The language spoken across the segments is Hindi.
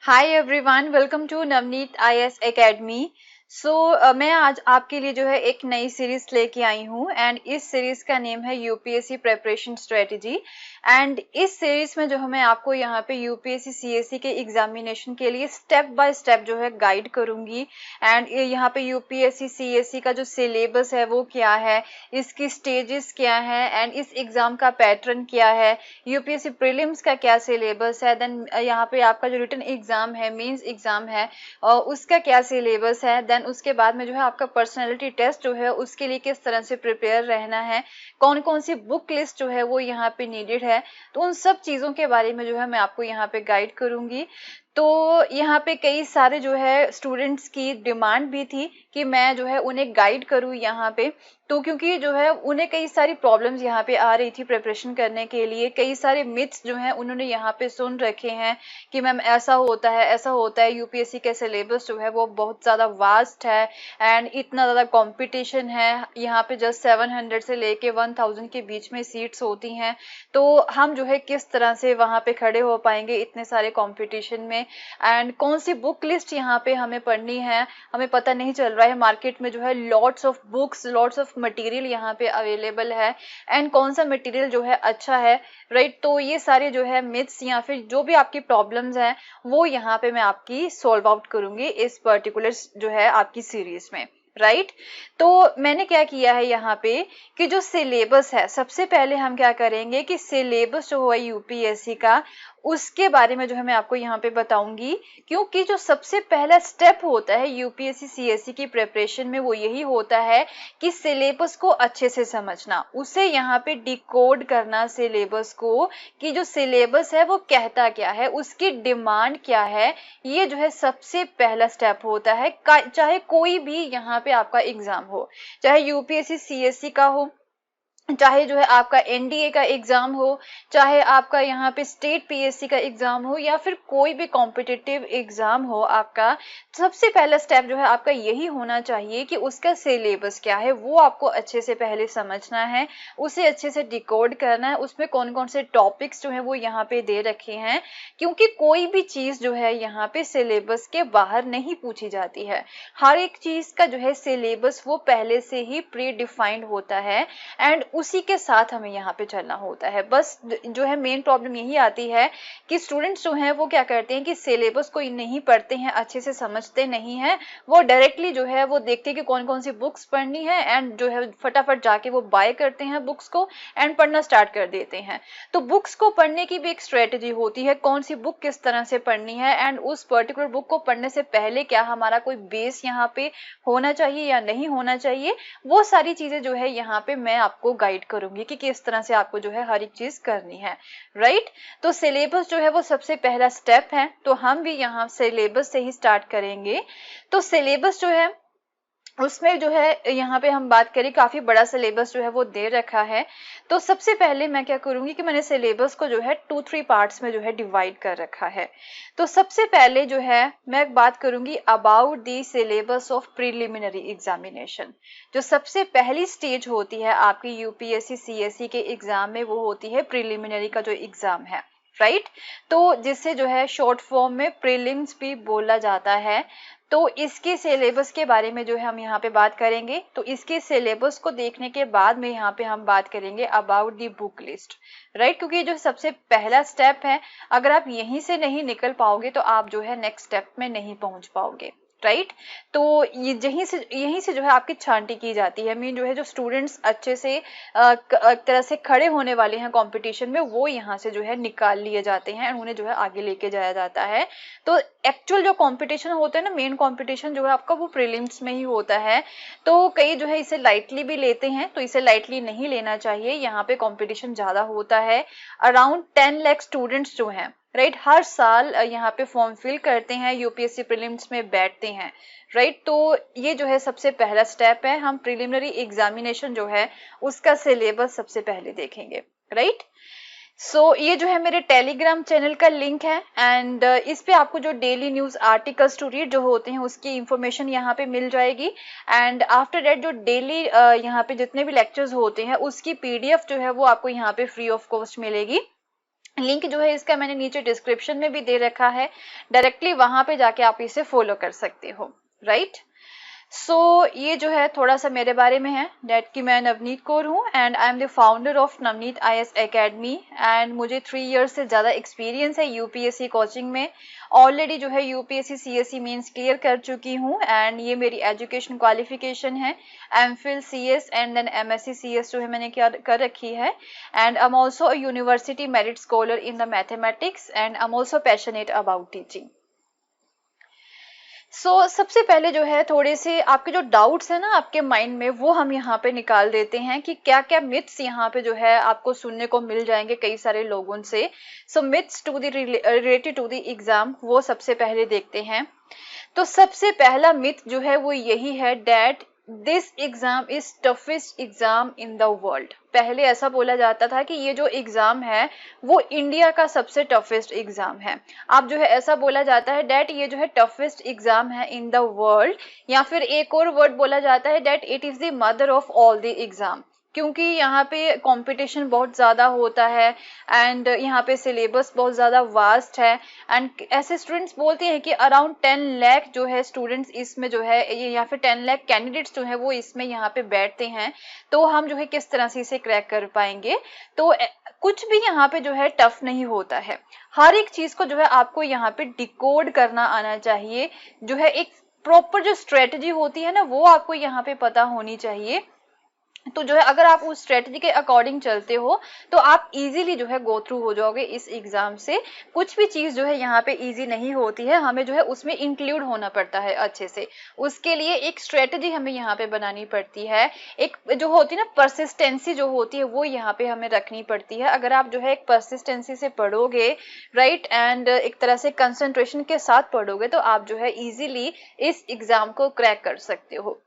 Hi everyone, welcome to Navneet IAS academy. मैं आज आपके लिए जो है एक नई सीरीज लेके आई हूँ एंड इस सीरीज का नेम है यूपीएससी प्रिपरेशन स्ट्रेटजी। एंड इस सीरीज में जो है मैं आपको यहाँ पे यूपीएससी सीएससी के एग्जामिनेशन के लिए स्टेप बाय स्टेप जो है गाइड करूंगी। एंड यहाँ पे यूपीएससी सीएससी का जो सिलेबस है वो क्या है, इसकी स्टेजेस क्या है एंड इस एग्जाम का पैटर्न क्या है, यूपीएससी प्रीलिम्स का क्या सिलेबस है, देन यहाँ पे आपका जो रिटन एग्जाम है, मेंस एग्जाम है और उसका क्या सिलेबस है, देन उसके बाद में जो है आपका पर्सनालिटी टेस्ट जो है उसके लिए किस तरह से प्रिपेयर रहना है, कौन कौन सी बुक लिस्ट जो है वो यहाँ पे नीडेड है। तो उन सब चीजों के बारे में जो है मैं आपको यहाँ पे गाइड करूंगी। तो यहाँ पे कई सारे जो है स्टूडेंट्स की डिमांड भी थी कि मैं जो है उन्हें गाइड करूँ यहाँ पे। तो क्योंकि जो है उन्हें कई सारी प्रॉब्लम्स यहाँ पे आ रही थी प्रिपरेशन करने के लिए, कई सारे मिथ्स जो हैं उन्होंने यहाँ पे सुन रखे हैं कि मैम ऐसा होता है ऐसा होता है, यूपीएससी का सिलेबस जो है वो बहुत ज़्यादा वास्ट है एंड इतना ज़्यादा कंपटीशन है, यहाँ पे जस्ट 700 से लेके 1000 के बीच में सीट्स होती हैं। तो हम जो है किस तरह से वहाँ पे खड़े हो पाएंगे इतने सारे कंपटीशन में, एंड कौन सी बुक लिस्ट यहाँ पे हमें पढ़नी है, हमें पता नहीं चल रहा है। मार्केट में जो है lots of books, lots of material यहाँ पे अवेलेबल है एंड कौन सा मटेरियल जो है अच्छा है, राइट। तो ये सारे जो है मिथ्स या फिर जो भी आपकी प्रॉब्लम्स हैं वो यहाँ पे मैं आपकी सॉल्व आउट करूंगी इस पर्टिकुलर जो है आपकी सीरीज में, राइट। तो मैंने क्या किया है यहाँ पे कि जो सिलेबस है, सबसे पहले हम क्या करेंगे कि सिलेबस जो हुआ यूपीएससी का उसके बारे में जो है मैं आपको यहाँ पे बताऊंगी। क्योंकि जो सबसे पहला स्टेप होता है यूपीएससी सीएससी की प्रिपरेशन में वो यही होता है कि सिलेबस को अच्छे से समझना, उसे यहाँ पे डिकोड करना सिलेबस को, कि जो सिलेबस है वो कहता क्या है, उसकी डिमांड क्या है। ये जो है सबसे पहला स्टेप होता है, चाहे कोई भी यहाँ पे आपका एग्जाम हो, चाहे यूपीएससी सीएससी का हो, चाहे जो है आपका एनडीए का एग्जाम हो, चाहे आपका यहाँ पे स्टेट पीएससी का एग्जाम हो या फिर कोई भी कॉम्पिटिटिव एग्जाम हो आपका, सबसे पहला स्टेप जो है आपका यही होना चाहिए कि उसका सिलेबस क्या है वो आपको अच्छे से पहले समझना है, उसे अच्छे से डिकोड करना है, उसमें कौन कौन से टॉपिक्स जो है वो यहाँ पे दे रखे हैं। क्योंकि कोई भी चीज जो है यहाँ पे सिलेबस के बाहर नहीं पूछी जाती है, हर एक चीज का जो है सिलेबस वो पहले से ही प्री डिफाइंड होता है एंड उसी के साथ हमें यहाँ पे चलना होता है। बस जो है मेन प्रॉब्लम यही आती है कि स्टूडेंट्स जो हैं वो क्या करते हैं कि सिलेबस को नहीं पढ़ते हैं, अच्छे से समझते नहीं हैं, वो डायरेक्टली जो है वो देखते हैं कि कौन कौन सी बुक्स पढ़नी है एंड जो है फटाफट जाके वो बाय करते हैं बुक्स को एंड पढ़ना स्टार्ट कर देते हैं। तो बुक्स को पढ़ने की भी एक स्ट्रेटेजी होती है, कौन सी बुक किस तरह से पढ़नी है एंड उस पर्टिकुलर बुक को पढ़ने से पहले क्या हमारा कोई बेस यहाँ पे होना चाहिए या नहीं होना चाहिए। वो सारी चीजें जो है यहाँ पे मैं आपको गाइड करूंगी कि किस तरह से आपको जो है हर एक चीज करनी है, राइट। तो सिलेबस जो है वो सबसे पहला स्टेप है, तो हम भी यहाँ सिलेबस से ही स्टार्ट करेंगे। तो सिलेबस जो है उसमें जो है यहाँ पे हम बात करें, काफी बड़ा सिलेबस जो है वो दे रखा है। तो सबसे पहले मैं क्या करूंगी कि मैंने सिलेबस को जो है 2-3 पार्ट्स में जो है डिवाइड कर रखा है। तो सबसे पहले जो है मैं बात करूंगी about the syllabus of preliminary examination. जो सबसे पहली स्टेज होती है आपकी यूपीएससी सीएससी के एग्जाम में वो होती है प्रीलिमिनरी का जो एग्जाम है, राइट। तो जिससे जो है शॉर्ट फॉर्म में प्रीलिम्स भी बोला जाता है। तो इसके सिलेबस के बारे में जो है हम यहाँ पे बात करेंगे। तो इसके सिलेबस को देखने के बाद में यहाँ पे हम बात करेंगे about the book list, right. क्योंकि ये जो सबसे पहला स्टेप है, अगर आप यहीं से नहीं निकल पाओगे तो आप जो है नेक्स्ट स्टेप में नहीं पहुंच पाओगे, राइट। तो ये यहीं से जो है आपकी छांटी की जाती है। मीन जो है जो स्टूडेंट्स अच्छे से तरह से खड़े होने वाले हैं कंपटीशन में, वो यहाँ से जो है निकाल लिए जाते हैं और उन्हें जो है आगे लेके जाया जाता है। तो एक्चुअल जो कंपटीशन होता है ना, मेन कंपटीशन जो है आपका वो प्रीलिम्स में ही होता है। तो कई जो है इसे लाइटली भी लेते हैं, तो इसे लाइटली नहीं लेना चाहिए। यहाँ पे कंपटीशन ज्यादा होता है, अराउंड 10 लाख स्टूडेंट्स जो हैं, राइट, हर साल यहाँ पे फॉर्म फिल करते हैं, यूपीएससी प्रीलिम्स में बैठते हैं, राइट। तो ये जो है सबसे पहला स्टेप है, हम प्रीलिमिनरी एग्जामिनेशन जो है उसका सिलेबस सबसे पहले देखेंगे, राइट। ये जो है मेरे टेलीग्राम चैनल का लिंक है एंड इस पे आपको जो daily news articles to read जो होते हैं उसकी इंफॉर्मेशन यहाँ पे मिल जाएगी। एंड आफ्टर दैट जो डेली यहाँ पे जितने भी लेक्चर्स होते हैं उसकी पीडीएफ जो है वो आपको यहाँ पे फ्री ऑफ कॉस्ट मिलेगी। लिंक जो है इसका मैंने नीचे डिस्क्रिप्शन में भी दे रखा है, डायरेक्टली वहां पे जाके आप इसे फॉलो कर सकते हो, राइट। सो ये जो है थोड़ा सा मेरे बारे में है, डेट कि मैं नवनीत कौर हूँ and I am the founder of Navneet IAS academy. And मुझे 3 इयर्स से ज़्यादा एक्सपीरियंस है यूपीएससी कोचिंग में। ऑलरेडी जो है यूपीएससी सीएसई मेंस क्लियर कर चुकी हूँ एंड ये मेरी एजुकेशन क्वालिफिकेशन है, MPhil CS and then MSc CS जो है मैंने क्या कर रखी है। And I am also a university merit scholar in the mathematics and I am also passionate about teaching. सबसे पहले जो है थोड़े से आपके जो डाउट्स है ना आपके माइंड में, वो हम यहाँ पे निकाल देते हैं कि क्या क्या मिथ्स यहाँ पे जो है आपको सुनने को मिल जाएंगे कई सारे लोगों से। Myths to the related to the exam, वो सबसे पहले देखते हैं। तो सबसे पहला मिथ जो है वो यही है that this exam is toughest exam in the world. पहले ऐसा बोला जाता था कि ये जो एग्जाम है वो इंडिया का सबसे टफेस्ट एग्जाम है। अब जो है ऐसा बोला जाता है दैट ये जो है टफेस्ट एग्जाम है इन द वर्ल्ड, या फिर एक और वर्ड बोला जाता है that it is the mother of all the exam, क्योंकि यहाँ पे कंपटीशन बहुत ज़्यादा होता है एंड यहाँ पे सिलेबस बहुत ज़्यादा वास्ट है। एंड ऐसे स्टूडेंट्स बोलते हैं कि अराउंड 10 लाख जो है स्टूडेंट्स इसमें जो है ये, या फिर 10 लाख कैंडिडेट्स जो है वो इसमें यहाँ पे बैठते हैं, तो हम जो है किस तरह से इसे क्रैक कर पाएंगे। तो कुछ भी यहाँ पे जो है टफ नहीं होता है, हर एक चीज़ को जो है आपको यहाँ पे डिकोड करना आना चाहिए। जो है एक प्रॉपर जो स्ट्रेटजी होती है ना वो आपको यहाँ पे पता होनी चाहिए। तो जो है अगर आप उस स्ट्रेटजी के अकॉर्डिंग चलते हो तो आप इजीली जो है गो थ्रू हो जाओगे इस एग्जाम से। कुछ भी चीज जो है यहाँ पे इजी नहीं होती है, हमें जो है उसमें इंक्लूड होना पड़ता है अच्छे से। उसके लिए एक स्ट्रेटजी हमें यहाँ पे बनानी पड़ती है, एक जो होती है ना परसिस्टेंसी जो होती है वो यहाँ पे हमें रखनी पड़ती है। अगर आप जो है एक परसिस्टेंसी से पढ़ोगे, राइट, एंड एक तरह से कंसंट्रेशन के साथ पढ़ोगे तो आप जो है इजीली इस एग्जाम को क्रैक कर सकते हो।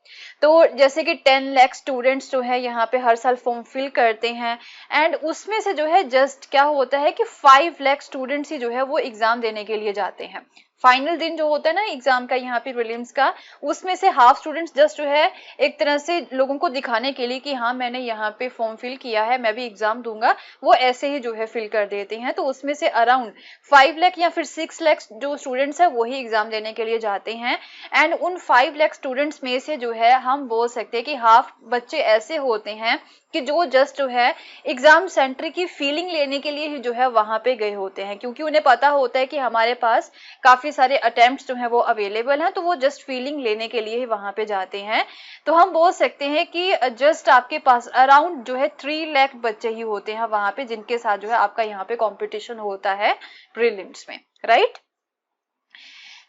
तो जैसे कि 10 लाख स्टूडेंट्स जो है यहाँ पे हर साल फॉर्म फिल करते हैं एंड उसमें से जो है जस्ट क्या होता है कि 5 लाख स्टूडेंट्स ही जो है वो एग्जाम देने के लिए जाते हैं। फाइनल दिन जो होता है ना एग्जाम का यहाँ पे प्रीलिम्स का, उसमें से हाफ स्टूडेंट्स जस्ट जो है एक तरह से लोगों को दिखाने के लिए कि हाँ मैंने यहाँ पे फॉर्म फिल किया है, मैं भी एग्जाम दूंगा, वो ऐसे ही जो है फिल कर देते हैं। तो उसमें से अराउंड 5 लाख या फिर 6 लाख जो स्टूडेंट्स है वही एग्जाम देने के लिए जाते हैं। एंड उन 5 लाख स्टूडेंट्स में से जो है हम बोल सकते हैं कि हाफ बच्चे ऐसे होते हैं कि जो जस्ट जो है एग्जाम सेंटर की फीलिंग लेने के लिए ही जो है वहां पे गए होते हैं, क्योंकि उन्हें पता होता है कि हमारे पास काफी सारे अटेम्प्ट्स जो है वो अवेलेबल हैं, तो वो जस्ट फीलिंग लेने के लिए ही वहां पे जाते हैं। तो हम बोल सकते हैं कि जस्ट आपके पास अराउंड जो है 3 लाख बच्चे ही होते हैं वहां पे जिनके साथ जो है आपका यहाँ पे कॉम्पिटिशन होता है प्रीलिम्स में, राइट।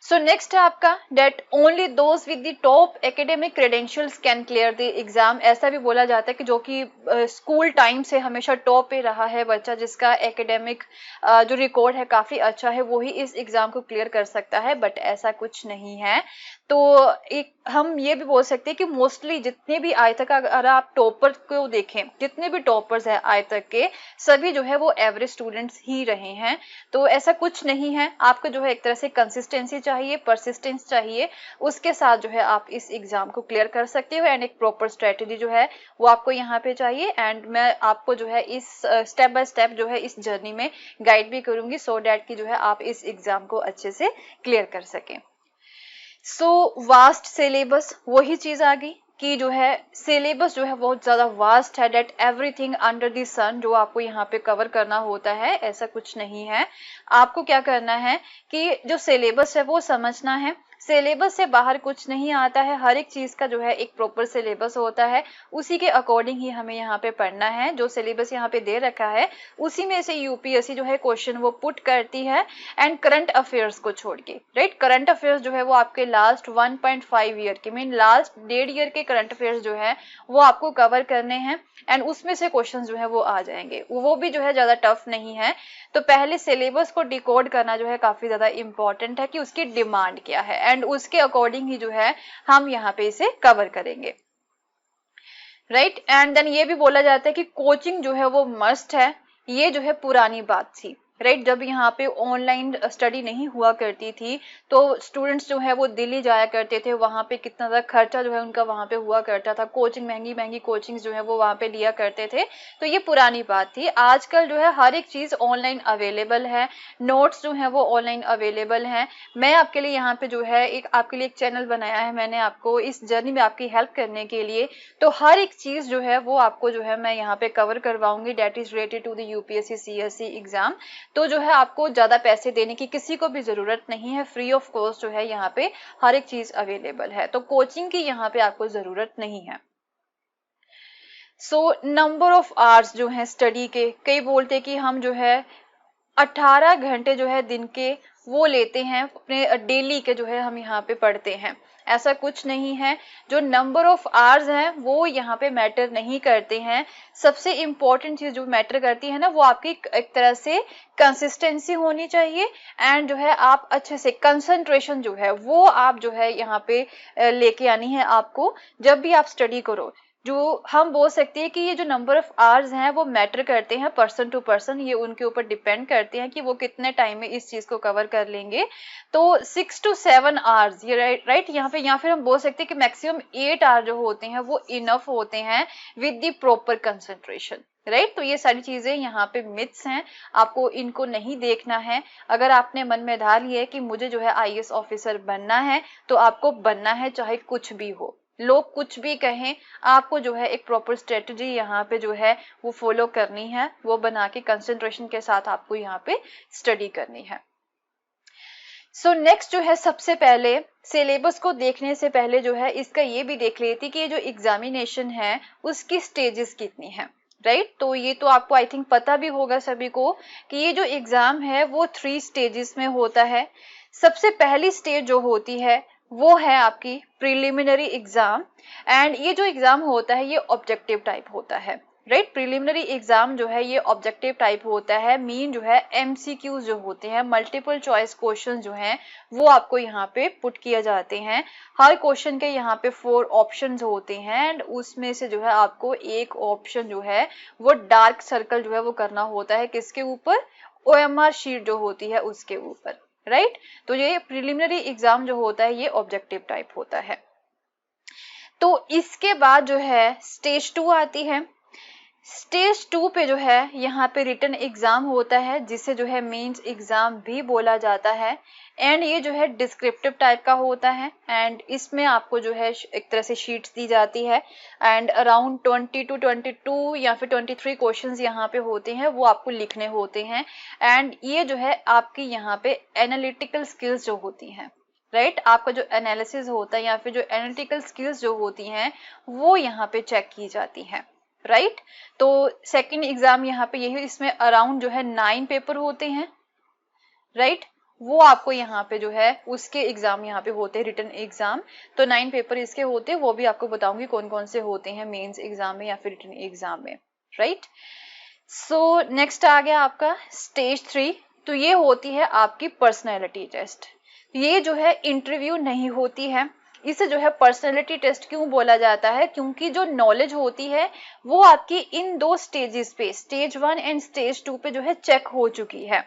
सो नेक्स्ट है आपका that only those with the top academic credentials can clear the exam. ऐसा भी बोला जाता है कि जो कि स्कूल टाइम से हमेशा टॉप पे रहा है बच्चा, जिसका एकेडमिक जो रिकॉर्ड है काफी अच्छा है, वो ही इस एग्जाम को क्लियर कर सकता है, बट ऐसा कुछ नहीं है। तो एक हम ये भी बोल सकते हैं कि मोस्टली जितने भी आज तक अगर आप टॉपर को देखें, जितने भी टॉपर्स हैं आज तक के, सभी जो है वो एवरेज स्टूडेंट्स ही रहे हैं। तो ऐसा कुछ नहीं है, आपको जो है एक तरह से कंसिस्टेंसी चाहिए, परसिस्टेंस चाहिए, उसके साथ जो है आप इस एग्जाम को क्लियर कर सकते हो। एंड एक प्रॉपर स्ट्रेटेजी जो है वो आपको यहाँ पे चाहिए। एंड मैं आपको जो है इस स्टेप बाय स्टेप जो है इस जर्नी में गाइड भी करूंगी, सो डैट कि जो है आप इस एग्जाम को अच्छे से क्लियर कर सकें। वास्ट सिलेबस, वही चीज आ गई कि जो है सिलेबस जो है बहुत ज्यादा वास्ट है, डेट एवरीथिंग अंडर द सन जो आपको यहाँ पे कवर करना होता है, ऐसा कुछ नहीं है। आपको क्या करना है कि जो सिलेबस है वो समझना है, सिलेबस से बाहर कुछ नहीं आता है। हर एक चीज का जो है एक प्रॉपर सिलेबस होता है, उसी के अकॉर्डिंग ही हमें यहाँ पे पढ़ना है। जो सिलेबस यहाँ पे दे रखा है उसी में से यूपीएससी जो है क्वेश्चन वो पुट करती है, एंड करंट अफेयर्स को छोड़ के, राइट। करंट अफेयर्स जो है वो आपके लास्ट 1.5 ईयर के, मीन लास्ट 1.5 ईयर के करंट अफेयर्स जो है वो आपको कवर करने हैं, एंड उसमें से क्वेश्चन जो है वो आ जाएंगे, वो भी जो है ज्यादा टफ नहीं है। तो पहले सिलेबस को डिकोड करना जो है काफी ज्यादा इंपॉर्टेंट है कि उसकी डिमांड क्या है, एंड उसके अकॉर्डिंग ही जो है हम यहाँ पे इसे कवर करेंगे, राइट। एंड देन ये भी बोला जाता है कि कोचिंग जो है वो मस्ट है, ये जो है पुरानी बात थी, राइट। जब यहाँ पे ऑनलाइन स्टडी नहीं हुआ करती थी तो स्टूडेंट्स जो है वो दिल्ली जाया करते थे, वहाँ पे कितना ज़्यादा खर्चा जो है उनका वहाँ पे हुआ करता था, कोचिंग महंगी महंगी कोचिंग जो है वो वहाँ पे लिया करते थे। तो ये पुरानी बात थी। आजकल जो है हर एक चीज़ ऑनलाइन अवेलेबल है, नोट्स जो है वो ऑनलाइन अवेलेबल हैं। मैं आपके लिए यहाँ पे जो है आपके लिए एक चैनल बनाया है मैंने आपको इस जर्नी में आपकी हेल्प करने के लिए। तो हर एक चीज़ जो है वो आपको जो है मैं यहाँ पे कवर करवाऊंगी that is related to the UPSC CSC exam. तो जो है आपको ज्यादा पैसे देने की किसी को भी जरूरत नहीं है, फ्री ऑफ कॉस्ट जो है यहाँ पे हर एक चीज अवेलेबल है, तो कोचिंग की यहाँ पे आपको जरूरत नहीं है। सो नंबर ऑफ आवर्स जो है स्टडी के, कई बोलते कि हम जो है 18 घंटे जो है दिन के वो लेते हैं अपने डेली के जो है हम यहाँ पे पढ़ते हैं। ऐसा कुछ नहीं है। जो नंबर ऑफ आवर्स हैं वो यहाँ पे मैटर नहीं करते हैं। सबसे इम्पोर्टेंट चीज जो मैटर करती है ना वो आपकी एक तरह से कंसिस्टेंसी होनी चाहिए, एंड जो है आप अच्छे से कंसंट्रेशन जो है वो आप जो है यहाँ पे लेके आनी है आपको जब भी आप स्टडी करो। जो हम बोल सकते हैं कि ये जो नंबर ऑफ आवर्स हैं वो मैटर करते हैं पर्सन टू पर्सन, ये उनके ऊपर डिपेंड करते हैं कि वो कितने टाइम में इस चीज को कवर कर लेंगे। तो 6 to 7 आवर्स ये राइट यहाँ पे, या फिर हम बोल सकते हैं कि मैक्सिमम 8 आवर जो होते हैं वो इनफ होते हैं with the proper concentration, right. तो ये सारी चीजें यहाँ पे मिथ्स हैं, आपको इनको नहीं देखना है। अगर आपने मन में ढाल लिया है कि मुझे जो है आईएएस ऑफिसर बनना है तो आपको बनना है चाहे कुछ भी हो, लोग कुछ भी कहें, आपको जो है एक प्रॉपर स्ट्रेटजी यहाँ पे जो है वो फॉलो करनी है, वो बना के कंसंट्रेशन के साथ आपको यहाँ पे स्टडी करनी है। सो नेक्स्ट जो है सबसे पहले सिलेबस को देखने से पहले जो है इसका ये भी देख लेती कि ये जो एग्जामिनेशन है उसकी स्टेजेस कितनी है, राइट। तो ये तो आपको आई थिंक पता भी होगा सभी को कि ये जो एग्जाम है वो 3 स्टेजेस में होता है। सबसे पहली स्टेज जो होती है वो है आपकी प्रिलिमिनरी एग्जाम, एंड ये जो एग्जाम होता है ये ऑब्जेक्टिव टाइप होता है, राइट। प्रिलिमिनरी एग्जाम जो है ये ऑब्जेक्टिव टाइप होता है, मीन जो है एमसीक्यूज जो होते हैं मल्टीपल चॉइस क्वेश्चन जो हैं वो आपको यहाँ पे पुट किए जाते हैं। हर क्वेश्चन के यहाँ पे 4 ऑप्शंस होते हैं, एंड उसमें से जो है आपको एक ऑप्शन जो है वो डार्क सर्कल जो है वो करना होता है किसके ऊपर, ओएमआर शीट जो होती है उसके ऊपर, राइट। तो ये प्रिलिमिनरी एग्जाम जो होता है ये ऑब्जेक्टिव टाइप होता है। तो इसके बाद जो है स्टेज 2 आती है। स्टेज 2 पे जो है यहाँ पे रिटन एग्जाम होता है जिसे जो है मेंस एग्जाम भी बोला जाता है, एंड ये जो है डिस्क्रिप्टिव टाइप का होता है, एंड इसमें आपको जो है एक तरह से शीट्स दी जाती है, एंड अराउंड 20 to 22 या फिर 23 क्वेश्चंस यहाँ पे होते हैं वो आपको लिखने होते हैं, एंड ये जो है आपकी यहाँ पे एनालिटिकल स्किल्स जो होती हैं, राइट। आपका जो एनालिसिस होता है या फिर जो एनालिटिकल स्किल्स जो होती हैं वो यहाँ पे चेक की जाती हैं, राइट। तो सेकंड एग्जाम यहाँ पे यही, इसमें अराउंड जो है 9 पेपर होते हैं, राइट। वो आपको यहाँ पे जो है उसके एग्जाम यहाँ पे होते हैं रिटन एग्जाम। तो 9 पेपर इसके होते हैं, वो भी आपको बताऊंगी कौन कौन से होते हैं मेंस एग्जाम में या फिर रिटन एग्जाम में, राइट। सो नेक्स्ट आ गया आपका स्टेज 3। तो ये होती है आपकी पर्सनैलिटी टेस्ट। ये जो है इंटरव्यू नहीं होती है, इसे जो है पर्सनैलिटी टेस्ट क्यों बोला जाता है, क्योंकि जो नॉलेज होती है वो आपकी इन 2 स्टेजेस पे, स्टेज 1 एंड स्टेज 2 पे जो है चेक हो चुकी है।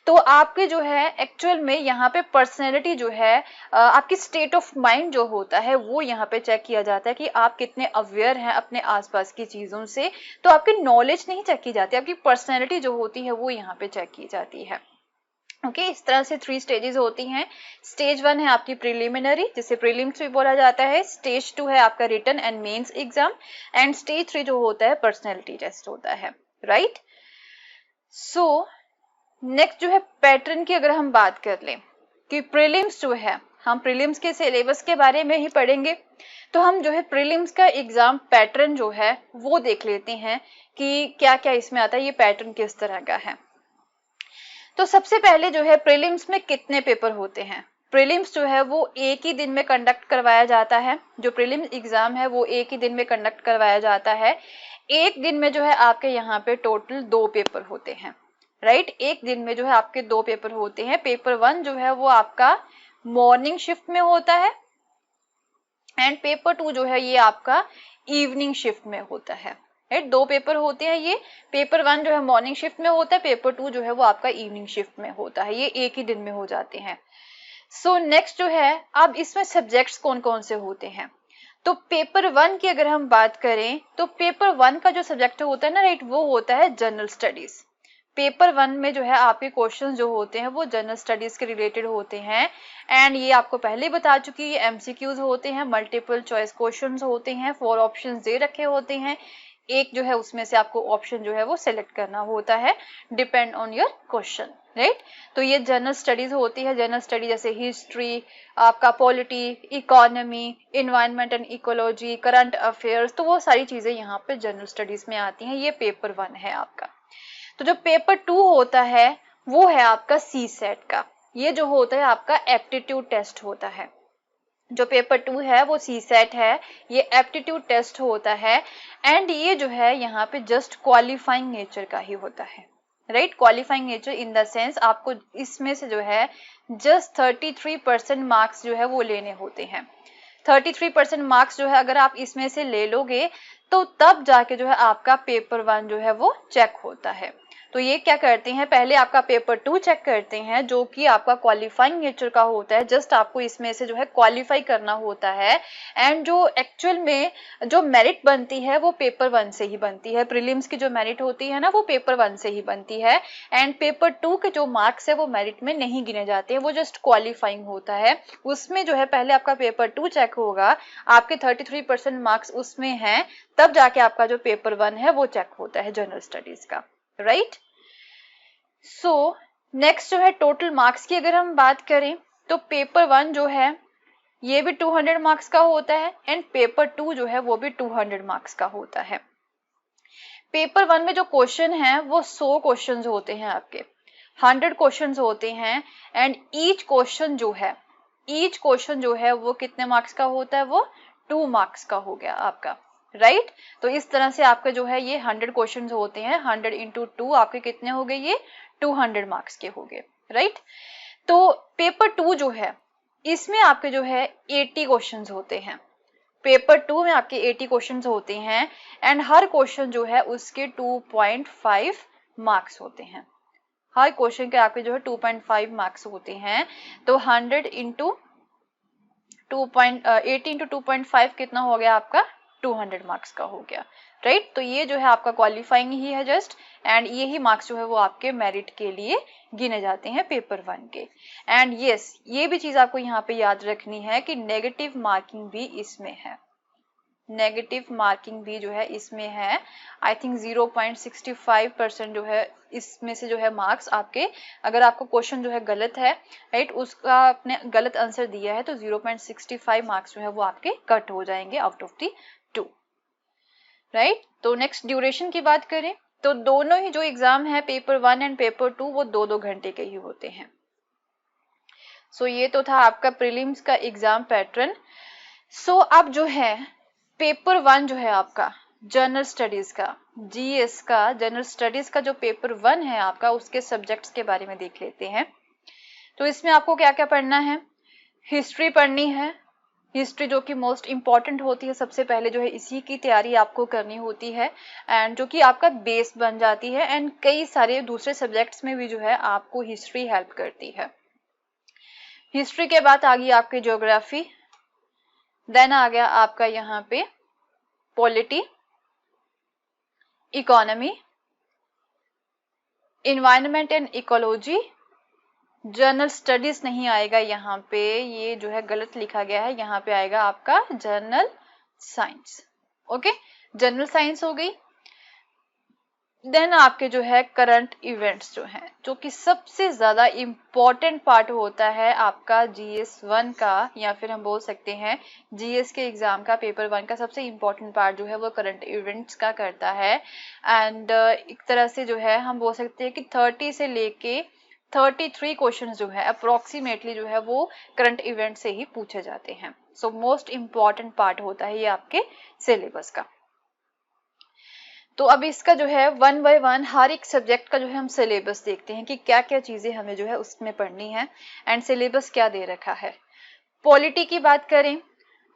तो आपके जो है एक्चुअल में यहाँ पे पर्सनैलिटी जो है आपकी स्टेट ऑफ माइंड जो होता है वो यहाँ पे चेक किया जाता है कि आप कितने अवेयर हैं अपने आसपास की चीजों से। तो आपकी नॉलेज नहीं चेक की जाती, आपकी पर्सनैलिटी जो होती है वो यहाँ पे चेक की जाती है। ओके इस तरह से 3 स्टेजेस होती हैं। स्टेज 1 है आपकी प्रिलिमिनरी जिसे प्रीलिम्स भी बोला जाता है, स्टेज 2 है आपका written and mains exam, and stage 3 जो होता है पर्सनैलिटी टेस्ट होता है, राइट। सो नेक्स्ट जो है पैटर्न की अगर हम बात कर लें कि प्रीलिम्स जो है, हम प्रीलिम्स के सिलेबस के बारे में ही पढ़ेंगे, तो हम जो है प्रीलिम्स का एग्जाम पैटर्न जो है वो देख लेते हैं कि क्या क्या इसमें आता है, ये पैटर्न किस तरह का है। तो सबसे पहले जो है प्रीलिम्स में कितने पेपर होते हैं। प्रीलिम्स जो है वो एक ही दिन में कंडक्ट करवाया जाता है, जो प्रीलिम्स एग्जाम है वो एक ही दिन में कंडक्ट करवाया जाता है। एक दिन में जो है आपके यहाँ पे टोटल 2 पेपर होते हैं, राइट। एक दिन में जो है आपके 2 पेपर होते हैं। पेपर 1 जो है वो आपका मॉर्निंग शिफ्ट में होता है, एंड पेपर 2 जो है ये आपका इवनिंग शिफ्ट में होता है, राइट। 2 पेपर होते हैं ये, पेपर 1 जो है मॉर्निंग शिफ्ट में होता है, पेपर 2 जो है वो आपका इवनिंग शिफ्ट में होता है, ये एक ही दिन में हो जाते हैं। सो नेक्स्ट जो है, अब इसमें सब्जेक्ट्स कौन कौन से होते हैं। तो पेपर 1 की अगर हम बात करें तो पेपर 1 का जो सब्जेक्ट होता है ना, राइट, वो होता है जनरल स्टडीज। पेपर 1 में जो है आपके क्वेश्चंस जो होते हैं वो जनरल स्टडीज के रिलेटेड होते हैं। एंड ये आपको पहले बता चुकी है, एमसीक्यूज होते हैं, मल्टीपल चॉइस क्वेश्चंस होते हैं, 4 ऑप्शंस दे रखे होते हैं, एक जो है उसमें से आपको ऑप्शन जो है वो सिलेक्ट करना होता है, depend on your question, right. तो ये जनरल स्टडीज होती है। जनरल स्टडी जैसे हिस्ट्री, आपका polity, economy, environment and ecology, current affairs, तो वो सारी चीजें यहाँ पे जनरल स्टडीज में आती हैं। ये पेपर 1 है आपका। तो जो पेपर 2 होता है वो है आपका सी सेट का। ये जो होता है आपका एप्टीट्यूड टेस्ट होता है। जो पेपर 2 है वो सी सेट है, ये एप्टीट्यूड टेस्ट होता है। एंड ये जो है यहाँ पे जस्ट क्वालिफाइंग नेचर का ही होता है, right. Qualifying nature in the sense आपको इसमें से जो है जस्ट 33% मार्क्स जो है वो लेने होते हैं। 33% मार्क्स जो है अगर आप इसमें से ले लोगे तो तब जाके जो है आपका पेपर 1 जो है वो चेक होता है। तो ये क्या करते हैं, पहले आपका पेपर 2 चेक करते हैं जो कि आपका क्वालिफाइंग नेचर का होता है, जस्ट आपको इसमें से जो है क्वालिफाई करना होता है। एंड जो एक्चुअल में जो मेरिट बनती है वो पेपर 1 से ही बनती है, प्रीलिम्स की जो मेरिट होती है ना वो पेपर 1 से ही बनती है। एंड पेपर 2 के जो मार्क्स है वो मेरिट में नहीं गिने जाते हैं, वो जस्ट क्वालिफाइंग होता है। उसमें जो है पहले आपका पेपर 2 चेक होगा, आपके 33% मार्क्स उसमें हैं, तब जाके आपका जो पेपर 1 है वो चेक होता है जनरल स्टडीज का, राइट। सो नेक्स्ट जो है टोटल मार्क्स की अगर हम बात करें तो पेपर 1 जो है ये भी 200 मार्क्स का होता है एंड पेपर 2 जो है वो भी 200 मार्क्स का होता है। पेपर 1 में जो क्वेश्चन है वो 100 क्वेश्चंस होते हैं आपके, 100 क्वेश्चंस होते हैं। एंड ईच क्वेश्चन जो है वो कितने मार्क्स का होता है, वो 2 मार्क्स का हो गया आपका, राइट। तो इस तरह से आपके जो है ये 100 क्वेश्चंस होते हैं, 100 इंटू 2 आपके कितने हो गए, ये 200 मार्क्स के हो गए, राइट। तो पेपर 2 जो है इसमें आपके जो है 80 क्वेश्चंस होते हैं। पेपर 2 में आपके 80 क्वेश्चंस होते हैं एंड हर क्वेश्चन जो है उसके 2.5 मार्क्स होते हैं। हर क्वेश्चन के आपके जो है 2.5 मार्क्स होते हैं। तो 100 इंटू 80 इंटू 2.5 कितना हो गया आपका, 200 मार्क्स का हो गया, राइट। तो ये जो है आपका क्वालिफाइंग ही है जस्ट, एंड ये ही मार्क्स जो है वो आपके मेरिट के लिए गिने जाते हैं पेपर 1 के। एंड यस, ये भी चीज आपको यहाँ पे याद रखनी है कि नेगेटिव मार्किंग भी इसमें है, नेगेटिव मार्किंग भी जो है इसमें है। आई थिंक 0.65% जो है इसमें से जो है मार्क्स आपके, अगर आपको क्वेश्चन जो है गलत है, राइट, उसका आपने गलत आंसर दिया है तो 0.65 मार्क्स जो है वो आपके कट हो जाएंगे आउट ऑफ दी 2, राइट। तो नेक्स्ट ड्यूरेशन की बात करें तो दोनों ही जो एग्जाम है पेपर 1 एंड पेपर 2 वो 2-2 घंटे के ही होते हैं। सो ये तो था आपका प्रीलिम्स का एग्जाम पैटर्न। सो अब जो है पेपर 1 जो है आपका जनरल स्टडीज का, जीएस का, जनरल स्टडीज का जो पेपर 1 है आपका, उसके सब्जेक्ट्स के बारे में देख लेते हैं। तो इसमें आपको क्या क्या पढ़ना है, हिस्ट्री पढ़नी है, हिस्ट्री जो कि मोस्ट इंपॉर्टेंट होती है, सबसे पहले जो है इसी की तैयारी आपको करनी होती है एंड जो कि आपका बेस बन जाती है। एंड कई सारे दूसरे सब्जेक्ट्स में भी जो है आपको हिस्ट्री हेल्प करती है। हिस्ट्री के बाद आ गई आपकी ज्योग्राफी, देन आ गया आपका यहाँ पे polity, economy, environment and ecology, general studies नहीं आएगा यहाँ पे, ये जो है गलत लिखा गया है, यहाँ पे आएगा आपका general science, okay, general science हो गई। देन आपके जो है करंट इवेंट्स जो है, जो कि सबसे ज्यादा इम्पोर्टेंट पार्ट होता है आपका जीएस 1 का, या फिर हम बोल सकते हैं जीएस के एग्जाम का पेपर 1 का सबसे इम्पोर्टेंट पार्ट जो है वो करंट इवेंट्स का करता है। एंड एक तरह से जो है हम बोल सकते हैं कि 30 से लेके 33 क्वेश्चन जो है अप्रोक्सीमेटली जो है वो करंट इवेंट से ही पूछे जाते हैं। सो मोस्ट इम्पॉर्टेंट पार्ट होता है ये आपके सिलेबस का। तो अब इसका जो है 1 बाय 1 हर एक सब्जेक्ट का जो है हम सिलेबस देखते हैं कि क्या क्या चीजें हमें जो है उसमें पढ़नी है एंड सिलेबस क्या दे रखा है। पॉलिटी की बात करें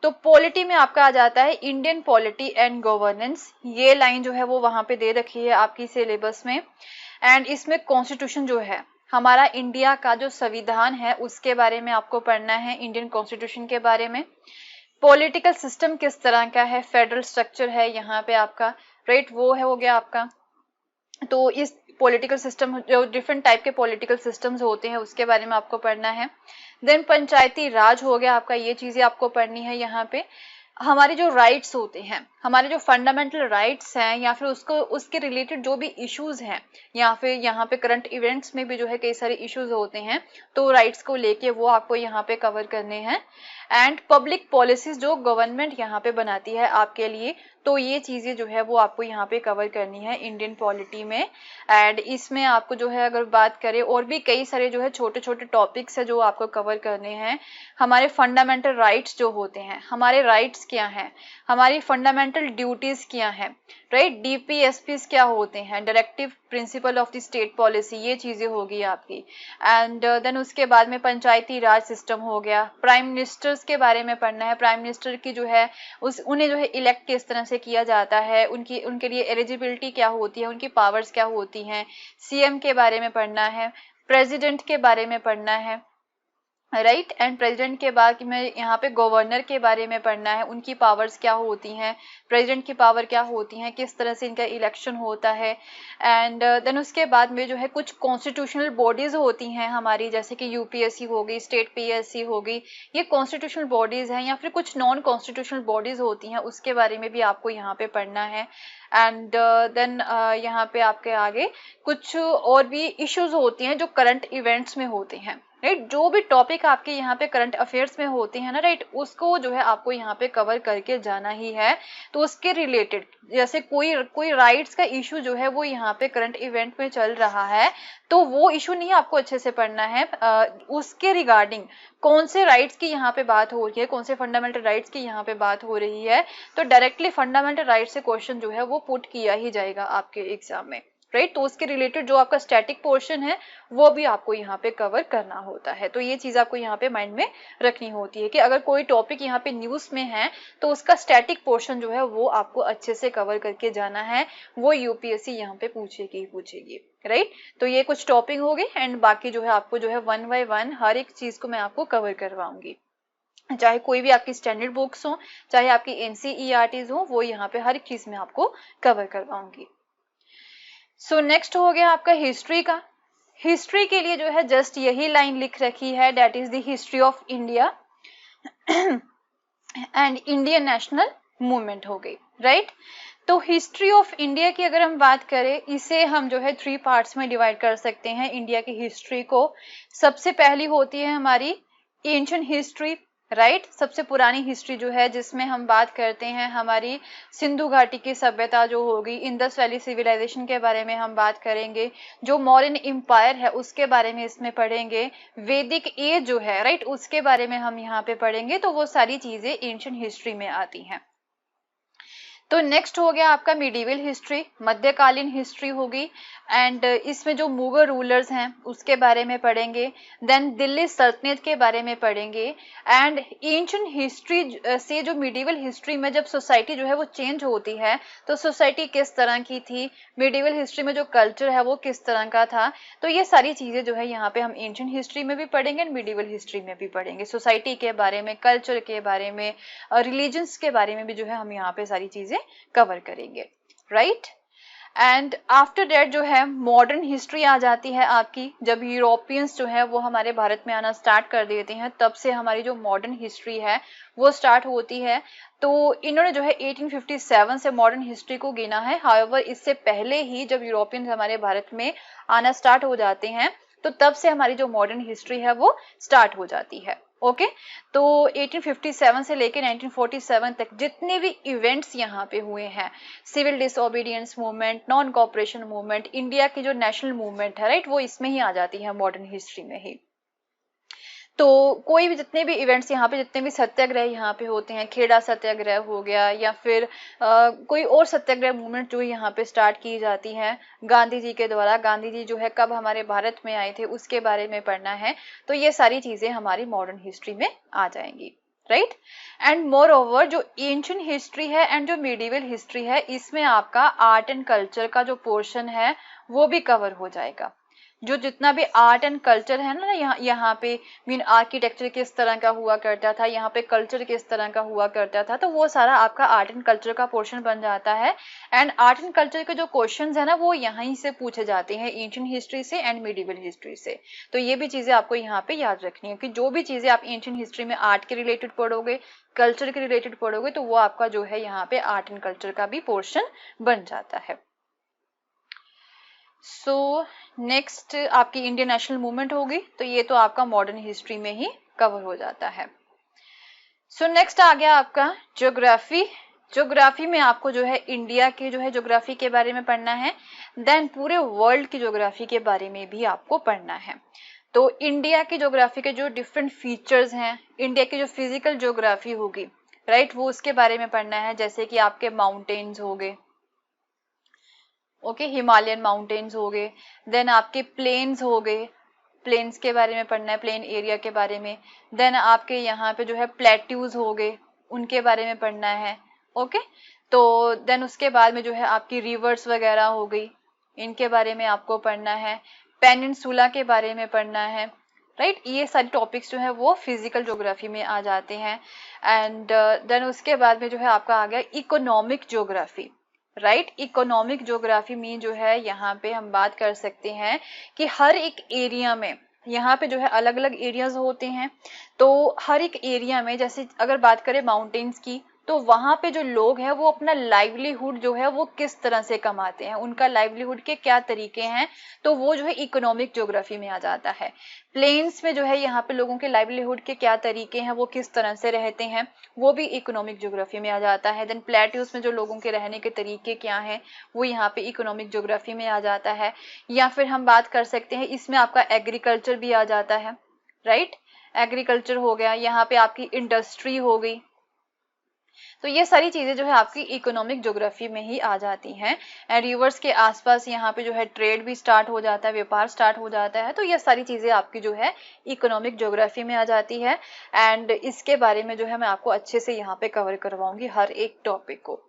तो पॉलिटी में आपका आ जाता है इंडियन पॉलिटी एंड गवर्नेंस, ये लाइन जो है वो वहां पे दे रखी है आपकी सिलेबस में। एंड इसमें कॉन्स्टिट्यूशन जो है हमारा इंडिया का जो संविधान है उसके बारे में आपको पढ़ना है, इंडियन कॉन्स्टिट्यूशन के बारे में। पॉलिटिकल सिस्टम किस तरह का है, फेडरल स्ट्रक्चर है यहाँ पे आपका, राइट, वो है हो गया आपका। तो इस पॉलिटिकल सिस्टम, जो डिफरेंट टाइप के पॉलिटिकल सिस्टम्स होते हैं उसके बारे में आपको पढ़ना है। देन पंचायती राज हो गया आपका, ये चीजें आपको पढ़नी है यहाँ पे। हमारे जो राइट्स होते हैं, हमारे जो फंडामेंटल राइट्स हैं, या फिर उसको उसके रिलेटेड जो भी इश्यूज हैं, या फिर यहाँ पे करंट इवेंट्स में भी जो है कई सारे इश्यूज होते हैं, तो राइट्स को लेके वो आपको यहाँ पे कवर करने हैं। एंड पब्लिक पॉलिसीज जो गवर्नमेंट यहाँ पे बनाती है आपके लिए, तो ये चीजें जो है वो आपको यहाँ पे कवर करनी है इंडियन पॉलिटी में। एंड इसमें आपको जो है अगर बात करें, और भी कई सारे जो है छोटे छोटे टॉपिक्स है जो आपको कवर करने हैं। हमारे फंडामेंटल राइट्स जो होते हैं, हमारे राइट्स क्या हैं, हमारी फंडामेंटल ड्यूटीज क्या हैं, राइट, डीपीएसपीज क्या होते हैं, directive principle of the state policy, ये चीजें होगी आपकी। एंड देन उसके बाद में पंचायती राज सिस्टम हो गया। प्राइम मिनिस्टर्स के बारे में पढ़ना है, प्राइम मिनिस्टर की जो है उन्हें जो है इलेक्ट किस तरह से किया जाता है, उनके लिए एलिजिबिलिटी क्या होती है, उनकी पावर्स क्या होती हैं। सीएम के बारे में पढ़ना है, प्रेसिडेंट के बारे में पढ़ना है, राइट। एंड प्रेसिडेंट के बाद में यहाँ पे गवर्नर के बारे में पढ़ना है, उनकी पावर्स क्या होती हैं, प्रेसिडेंट की पावर क्या होती हैं, किस तरह से इनका इलेक्शन होता है। एंड देन उसके बाद में जो है कुछ कॉन्स्टिट्यूशनल बॉडीज होती हैं हमारी, जैसे कि यूपीएससी होगी, स्टेट पीएससी होगी, ये कॉन्स्टिट्यूशनल बॉडीज हैं। या फिर कुछ नॉन कॉन्स्टिट्यूशनल बॉडीज होती हैं, उसके बारे में भी आपको यहाँ पे पढ़ना है। एंड देन यहाँ पे आपके आगे कुछ और भी इश्यूज होती हैं जो करंट इवेंट्स में होते हैं, राइट। जो भी टॉपिक आपके यहाँ पे करंट अफेयर्स में होते हैं ना, राइट, उसको जो है आपको यहाँ पे कवर करके जाना ही है। तो उसके रिलेटेड जैसे कोई राइट्स का इशू जो है वो यहाँ पे करंट इवेंट में चल रहा है, तो वो इशू नहीं आपको अच्छे से पढ़ना है। उसके रिगार्डिंग कौन से राइट्स की यहाँ पे बात हो रही है, कौन से फंडामेंटल राइट्स की यहाँ पे बात हो रही है, तो डायरेक्टली फंडामेंटल राइट्स से क्वेश्चन जो है वो पुट किया ही जाएगा आपके एग्जाम में, राइट। तो उसके रिलेटेड जो आपका स्टैटिक पोर्शन है वो भी आपको यहाँ पे कवर करना होता है। तो ये चीज आपको यहाँ पे माइंड में रखनी होती है कि अगर कोई टॉपिक यहाँ पे न्यूज में है तो उसका स्टैटिक पोर्शन जो है वो आपको अच्छे से कवर करके जाना है, वो यूपीएससी यहाँ पे पूछेगी, राइट। तो ये कुछ टॉपिक हो गए, एंड बाकी जो है आपको जो है 1 by 1 हर एक चीज को मैं आपको कवर करवाऊंगी, चाहे कोई भी आपकी स्टैंडर्ड बुक्स हो, चाहे आपकी एनसीईआरटीज हो, वो यहाँ पे हर एक चीज में आपको कवर करवाऊंगी। सो नेक्स्ट हो गया आपका हिस्ट्री का। हिस्ट्री के लिए जो है जस्ट यही लाइन लिख रखी है, that is the history of India and Indian national movement हो गई, राइट। तो हिस्ट्री ऑफ इंडिया की अगर हम बात करें, इसे हम जो है 3 पार्ट्स में डिवाइड कर सकते हैं इंडिया की हिस्ट्री को। सबसे पहली होती है हमारी एंशिएंट हिस्ट्री, राइट, सबसे पुरानी हिस्ट्री जो है, जिसमें हम बात करते हैं हमारी सिंधु घाटी की सभ्यता जो होगी, इंडस वैली सिविलाइजेशन के बारे में हम बात करेंगे, जो मौर्यन एम्पायर है उसके बारे में इसमें पढ़ेंगे, वैदिक एज जो है, राइट, उसके बारे में हम यहाँ पे पढ़ेंगे। तो वो सारी चीजें एंशिएंट हिस्ट्री में आती हैं। तो नेक्स्ट हो गया आपका मिडिवल हिस्ट्री, मध्यकालीन हिस्ट्री होगी। एंड इसमें जो मुगल रूलर्स हैं उसके बारे में पढ़ेंगे। देन दिल्ली सल्तनत के बारे में पढ़ेंगे। एंड एंशिएंट हिस्ट्री से जो मिडिवल हिस्ट्री में जब सोसाइटी जो है वो चेंज होती है, तो सोसाइटी किस तरह की थी, मिडिवल हिस्ट्री में जो कल्चर है वो किस तरह का था, तो ये सारी चीजें जो है यहाँ पे हम एंशिएंट हिस्ट्री में भी पढ़ेंगे, मिडिवल हिस्ट्री में भी पढ़ेंगे। सोसाइटी के बारे में, कल्चर के बारे में, रिलीजन्स के बारे में भी जो है हम यहाँ पे सारी चीजें कवर करेंगे, राइट। एंड आफ्टर दैट जो है मॉडर्न हिस्ट्री आ जाती है आपकी, जब यूरोपियंस जो है वो हमारे भारत में आना स्टार्ट कर देते हैं, तब से हमारी जो मॉडर्न हिस्ट्री है वो स्टार्ट होती है। तो इन्होंने जो है 1857 से मॉडर्न हिस्ट्री को गिना है। हाउएवर इससे पहले ही जब यूरोपियंस हमारे भारत में आना स्टार्ट हो जाते हैं, तो तब से हमारी जो मॉडर्न हिस्ट्री है वो स्टार्ट हो जाती है, ओके। तो 1857 से लेकर 1947 तक जितने भी इवेंट्स यहाँ पे हुए हैं, civil disobedience movement, non cooperation movement, India की जो नेशनल मूवमेंट है, राइट, वो इसमें ही आ जाती है, मॉडर्न हिस्ट्री में ही। तो कोई भी जितने भी इवेंट्स यहाँ पे, जितने भी सत्याग्रह यहाँ पे होते हैं, खेड़ा सत्याग्रह हो गया, या फिर कोई और सत्याग्रह मूवमेंट जो यहाँ पे स्टार्ट की जाती है गांधी जी के द्वारा, गांधी जी जो है कब हमारे भारत में आए थे उसके बारे में पढ़ना है। तो ये सारी चीजें हमारी मॉडर्न हिस्ट्री में आ जाएंगी, राइट। एंड मोर ओवर जो एंशिएंट हिस्ट्री है एंड जो मीडिवल हिस्ट्री है, इसमें आपका आर्ट एंड कल्चर का जो पोर्शन है वो भी कवर हो जाएगा। जो जितना भी आर्ट एंड कल्चर है ना, यहाँ पे मीन आर्किटेक्चर किस तरह का हुआ करता था, यहाँ पे कल्चर किस तरह का हुआ करता था, तो वो सारा आपका आर्ट एंड कल्चर का पोर्शन बन जाता है। एंड आर्ट एंड कल्चर के जो क्वेश्चंस है ना, वो यहीं से पूछे जाते हैं, एंशिएंट हिस्ट्री से एंड मिडिवल हिस्ट्री से। तो ये भी चीजें आपको यहाँ पे याद रखनी है कि जो भी चीजें आप एंशिएंट हिस्ट्री में आर्ट के रिलेटेड पढ़ोगे, कल्चर के रिलेटेड पढ़ोगे, तो वो आपका जो है यहाँ पे आर्ट एंड कल्चर का भी पोर्शन बन जाता है। सो नेक्स्ट आपकी इंडियन नेशनल मूवमेंट होगी, तो ये तो आपका मॉडर्न हिस्ट्री में ही कवर हो जाता है। सो नेक्स्ट आ गया आपका ज्योग्राफी। ज्योग्राफी में आपको जो है इंडिया के जो है ज्योग्राफी के बारे में पढ़ना है, देन पूरे वर्ल्ड की ज्योग्राफी के बारे में भी आपको पढ़ना है। तो इंडिया की ज्योग्राफी के जो डिफरेंट फीचर्स हैं, इंडिया की जो फिजिकल ज्योग्राफी होगी, राइट, वो उसके बारे में पढ़ना है। जैसे कि आपके माउंटेन्स हो गए, ओके, हिमालयन माउंटेन्स हो गए, देन आपके प्लेन्स हो गए, प्लेन्स के बारे में पढ़ना है, प्लेन एरिया के बारे में। देन आपके यहाँ पे जो है प्लेट्यूज हो गए, उनके बारे में पढ़ना है, ओके। तो देन उसके बाद में जो है आपकी रिवर्स वगैरह हो गई, इनके बारे में आपको पढ़ना है। पेनिनसुला के बारे में पढ़ना है, राइट। ये सारे टॉपिक्स जो है वो फिजिकल ज्योग्राफी में आ जाते हैं। एंड देन उसके बाद में जो है आपका आ गया economic geography, right. Economic geography में जो है यहाँ पे हम बात कर सकते हैं कि हर एक एरिया में, यहाँ पे जो है अलग अलग एरियाज होते हैं, तो हर एक एरिया में, जैसे अगर बात करें माउंटेन्स की, तो वहां पे जो लोग हैं वो अपना लाइवलीहुड जो है वो किस तरह से कमाते हैं, उनका लाइवलीहुड के क्या तरीके हैं, तो वो जो है इकोनॉमिक ज्योग्राफी में आ जाता है। प्लेन्स में जो है यहाँ पे लोगों के लाइवलीहुड के क्या तरीके हैं, वो किस तरह से रहते हैं, वो भी इकोनॉमिक ज्योग्राफी में आ जाता है। देन प्लेट्यूज में जो लोगों के रहने के तरीके क्या हैं, वो यहाँ पे इकोनॉमिक ज्योग्राफी में आ जाता है। या फिर हम बात कर सकते हैं, इसमें आपका एग्रीकल्चर भी आ जाता है, राइट। एग्रीकल्चर हो गया, यहाँ पे आपकी इंडस्ट्री हो गई, तो ये सारी चीजें जो है आपकी इकोनॉमिक ज्योग्राफी में ही आ जाती हैं। एंड रिवर्स के आसपास यहाँ पे जो है ट्रेड भी स्टार्ट हो जाता है, व्यापार स्टार्ट हो जाता है, तो ये सारी चीजें आपकी जो है इकोनॉमिक ज्योग्राफी में आ जाती है। एंड इसके बारे में जो है मैं आपको अच्छे से यहाँ पे कवर करवाऊंगी हर एक टॉपिक को।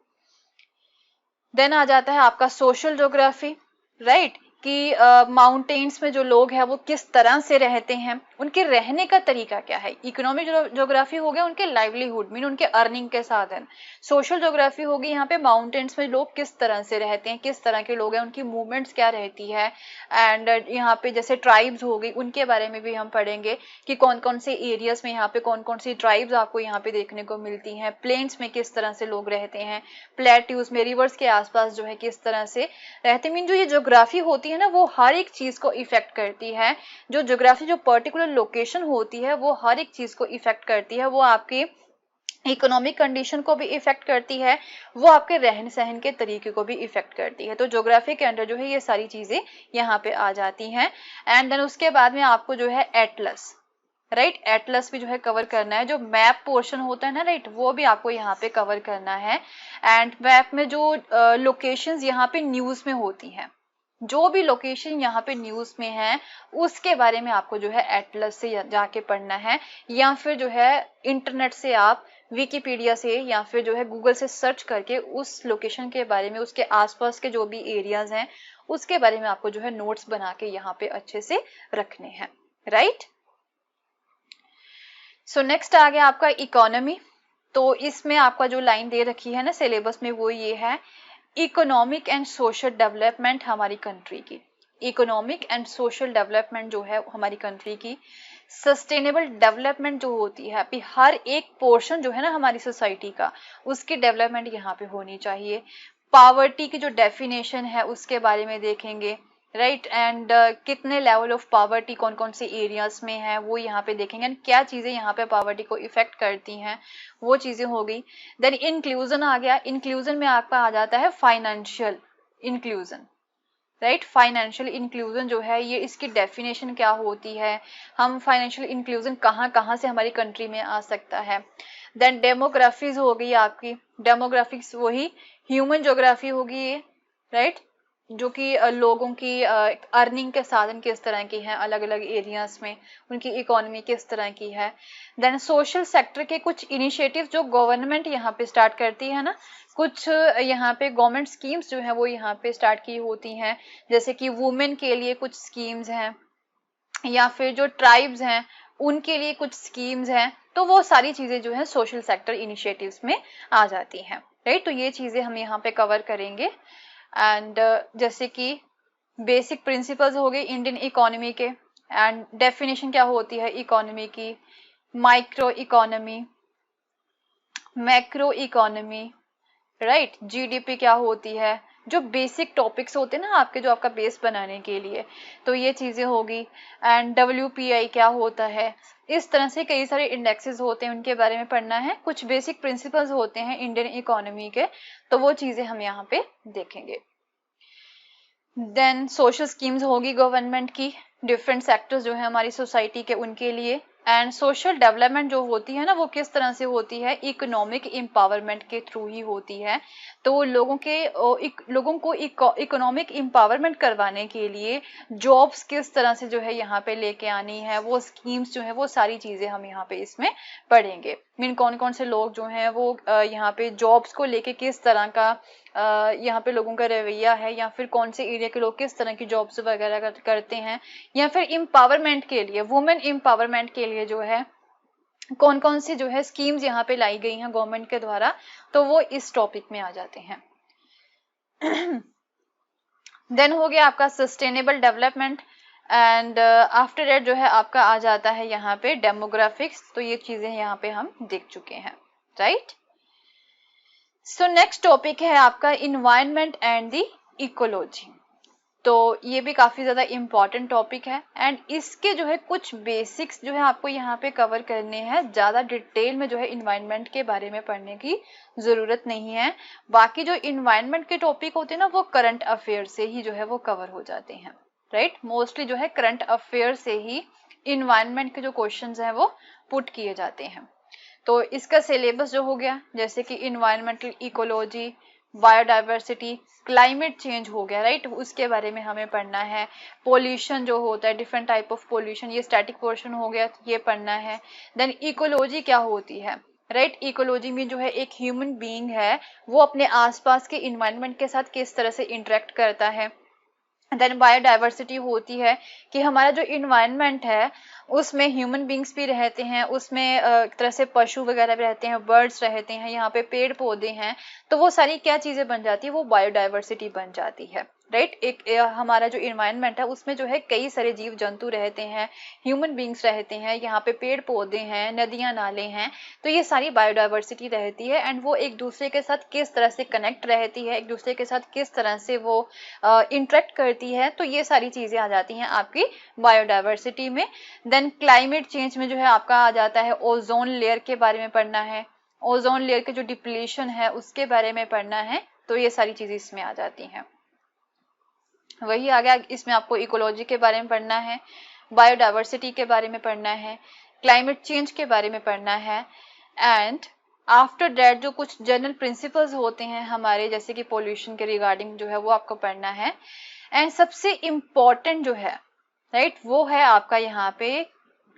देन आ जाता है आपका सोशल ज्योग्राफी, राइट, कि माउंटेन्स में जो लोग हैं वो किस तरह से रहते हैं, उनके रहने का तरीका क्या है। इकोनॉमिक ज्योग्राफी हो गया उनके लाइवलीहुड मीन उनके अर्निंग के साधन। सोशल ज्योग्राफी होगी यहाँ पे माउंटेन्स में लोग किस तरह से रहते हैं, किस तरह के लोग हैं, उनकी मूवमेंट्स क्या रहती है। एंड यहाँ पे जैसे ट्राइब्स हो गई, उनके बारे में भी हम पढ़ेंगे कि कौन कौन से एरियाज में यहाँ पे कौन कौन सी ट्राइब्स आपको यहाँ पे देखने को मिलती हैं। प्लेन्स में किस तरह से लोग रहते हैं, प्लेट्यूज में, रिवर्स के आसपास जो है किस तरह से रहते। मीन जो ये ज्योग्राफी होती है ना, वो हर एक चीज को इफेक्ट करती है। जो ज्योग्राफी जो पर्टिकुलर लोकेशन होती है वो हर एक चीज को इफेक्ट करती है, वो आपकी इकोनॉमिक कंडीशन को भी इफेक्ट करती है, वो आपके रहन सहन के तरीके को भी इफेक्ट करती है। तो ज्योग्राफी के अंदर जो है ये सारी चीजें यहाँ पे आ जाती हैं। एंड देन उसके बाद में आपको जो है एटलस, राइट, एटलस भी जो है कवर करना है। जो मैप पोर्शन होता है ना, राइट, वो भी आपको यहाँ पे कवर करना है। एंड मैप में जो लोकेशंस यहाँ पे न्यूज में होती हैं, जो भी लोकेशन यहाँ पे न्यूज में है, उसके बारे में आपको जो है एटलस से जाके पढ़ना है, या फिर जो है इंटरनेट से आप विकिपीडिया से या फिर जो है गूगल से सर्च करके उस लोकेशन के बारे में, उसके आसपास के जो भी एरियाज हैं उसके बारे में आपको जो है नोट्स बना के यहाँ पे अच्छे से रखने हैं, राइट। सो नेक्स्ट आ गया आपका इकोनॉमी। तो इसमें आपका जो लाइन दे रखी है ना सिलेबस में, वो ये है, इकोनॉमिक एंड सोशल डेवलपमेंट हमारी कंट्री की। इकोनॉमिक एंड सोशल डेवलपमेंट जो है हमारी कंट्री की, सस्टेनेबल डेवलपमेंट जो होती है, अभी हर एक पोर्शन जो है ना हमारी सोसाइटी का, उसकी डेवलपमेंट यहाँ पे होनी चाहिए। पावर्टी की जो डेफिनेशन है उसके बारे में देखेंगे, राइट। एंड कितने लेवल ऑफ पावर्टी कौन कौन से एरियाज में है वो यहाँ पे देखेंगे, एंड क्या चीजें यहाँ पे पावर्टी को इफेक्ट करती हैं, वो चीजें हो गई। देन इंक्लूजन आ गया। इंक्लूजन में आपका आ जाता है financial inclusion, right. Financial inclusion जो है ये, इसकी डेफिनेशन क्या होती है, हम फाइनेंशियल इंक्लूजन कहाँ कहाँ से हमारी कंट्री में आ सकता है। देन डेमोग्राफीज हो गई आपकी। डेमोग्राफिक्स वही ह्यूमन ज्योग्राफी होगी ये, राइट। जो कि लोगों की अर्निंग के साधन किस तरह की हैं अलग अलग एरियाज में, उनकी इकोनॉमी किस तरह की है। देन सोशल सेक्टर के कुछ इनिशिएटिव जो गवर्नमेंट यहाँ पे स्टार्ट करती है ना, कुछ यहाँ पे गवर्नमेंट स्कीम्स जो है वो यहाँ पे स्टार्ट की होती हैं, जैसे कि वुमेन के लिए कुछ स्कीम्स हैं, या फिर जो ट्राइब्स हैं उनके लिए कुछ स्कीम्स हैं। तो वो सारी चीजें जो है सोशल सेक्टर इनिशिएटिव्स में आ जाती हैं, राइट। तो ये चीजें हम यहाँ पे कवर करेंगे। एंड जैसे कि बेसिक प्रिंसिपल्स हो गए इंडियन इकोनॉमी के, एंड डेफिनेशन क्या होती है इकोनॉमी की, micro economy, macro economy, right, GDP क्या होती है, जो बेसिक टॉपिक्स होते हैं ना आपके, जो आपका बेस बनाने के लिए, तो ये चीजें होगी। एंड डब्ल्यूपीआई क्या होता है, इस तरह से कई सारे इंडेक्सेस होते हैं, उनके बारे में पढ़ना है। कुछ बेसिक प्रिंसिपल्स होते हैं इंडियन इकोनॉमी के, तो वो चीजें हम यहाँ पे देखेंगे। देन सोशल स्कीम्स होगी गवर्नमेंट की, डिफरेंट सेक्टर्स जो है हमारी सोसाइटी के उनके लिए। एंड सोशल डेवलपमेंट जो होती है ना वो किस तरह से होती है, इकोनॉमिक एम्पावरमेंट के थ्रू ही होती है। तो लोगों को इकोनॉमिक एम्पावरमेंट करवाने के लिए जॉब्स किस तरह से जो है यहाँ पे लेके आनी है, वो स्कीम्स जो है वो सारी चीजें हम यहाँ पे इसमें पढ़ेंगे। मीन कौन कौन से लोग जो हैं वो यहाँ पे जॉब्स को लेके किस तरह का यहाँ पे लोगों का रवैया है, या फिर कौन से एरिया के लोग किस तरह की जॉब्स वगैरह करते हैं, या फिर एम्पावरमेंट के लिए, वुमेन एम्पावरमेंट के लिए जो है कौन कौन सी जो है स्कीम्स यहाँ पे लाई गई हैं गवर्नमेंट के द्वारा, तो वो इस टॉपिक में आ जाते हैं। देन हो गया आपका sustainable development, and after that जो है आपका आ जाता है यहाँ पे डेमोग्राफिक्स। तो ये चीजें यहाँ पे हम देख चुके हैं, राइट। सो नेक्स्ट टॉपिक है आपका इन्वायरमेंट एंड द इकोलॉजी। तो ये भी काफी ज्यादा इंपॉर्टेंट टॉपिक है, एंड इसके जो है कुछ बेसिक्स जो है आपको यहाँ पे कवर करने हैं। ज्यादा डिटेल में जो है इन्वायरमेंट के बारे में पढ़ने की जरूरत नहीं है। बाकी जो इन्वायरमेंट के टॉपिक होते हैं ना वो करंट अफेयर से ही जो है वो कवर हो जाते हैं, राइट। मोस्टली जो है करंट अफेयर से ही इन्वायरमेंट के जो क्वेश्चंस हैं वो पुट किए जाते हैं। तो इसका सिलेबस जो हो गया, जैसे कि environmental ecology, biodiversity, climate change हो गया, राइट, उसके बारे में हमें पढ़ना है। पोल्यूशन जो होता है, डिफरेंट टाइप ऑफ पोल्यूशन, ये स्टैटिक पोर्शन हो गया, ये पढ़ना है। देन इकोलॉजी क्या होती है, राइट। इकोलॉजी में जो है एक ह्यूमन बीइंग है वो अपने आसपास के इन्वायरमेंट के साथ किस तरह से इंटरेक्ट करता है। देन बायोडाइवर्सिटी होती है कि हमारा जो इन्वायरमेंट है उसमें ह्यूमन बींग्स भी रहते हैं, उसमें एक तरह से पशु वगैरह भी रहते हैं, बर्ड्स रहते हैं, यहाँ पे पेड़ पौधे हैं। तो वो सारी क्या चीजें बन जाती है, वो बायोडाइवर्सिटी बन जाती है, राइट। एक हमारा जो इन्वायरमेंट है उसमें जो है कई सारे जीव जंतु रहते हैं, ह्यूमन बींग्स रहते हैं, यहाँ पे पेड़ पौधे हैं, नदियां नाले हैं। तो ये सारी बायोडाइवर्सिटी रहती है, एंड वो एक दूसरे के साथ किस तरह से कनेक्ट रहती है, एक दूसरे के साथ किस तरह से वो इंटरेक्ट करती है। तो ये सारी चीजें आ जाती हैं आपकी बायोडाइवर्सिटी में। देन क्लाइमेट चेंज में जो है आपका आ जाता है ओजोन लेयर के बारे में पढ़ना है, ओजोन लेयर के जो डिप्लीशन है उसके बारे में पढ़ना है। तो ये सारी चीजें इसमें आ जाती हैं। वही आ गया, इसमें आपको इकोलॉजी के बारे में पढ़ना है, बायोडाइवर्सिटी के बारे में पढ़ना है, क्लाइमेट चेंज के बारे में पढ़ना है। एंड आफ्टर दैट जो कुछ जनरल प्रिंसिपल्स होते हैं हमारे, जैसे कि पोल्यूशन के रिगार्डिंग जो है वो आपको पढ़ना है। एंड सबसे इम्पोर्टेंट जो है, राइट, वो है आपका यहाँ पे